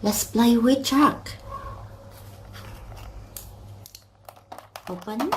Let's play with truck. Open.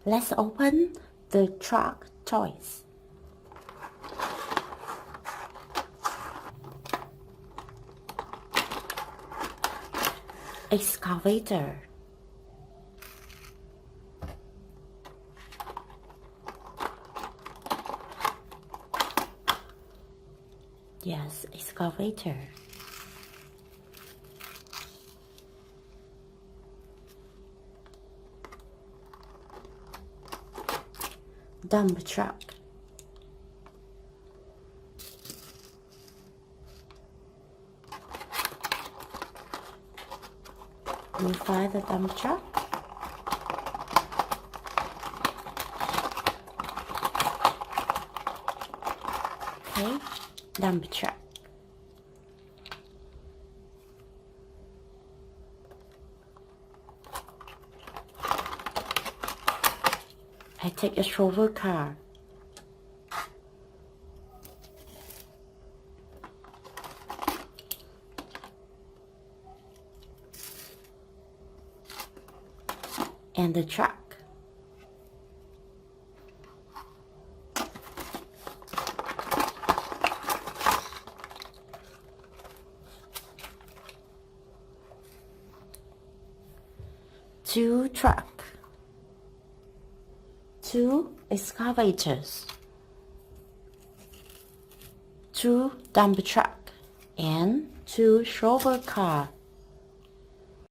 Let's open the truck toys. Excavator. Yes, excavator. Dump truck. You find the dump truck. Okay, dump truck. I take a shovel car. And the truck. Two truck. Two excavators, two dump truck, and two shovel car.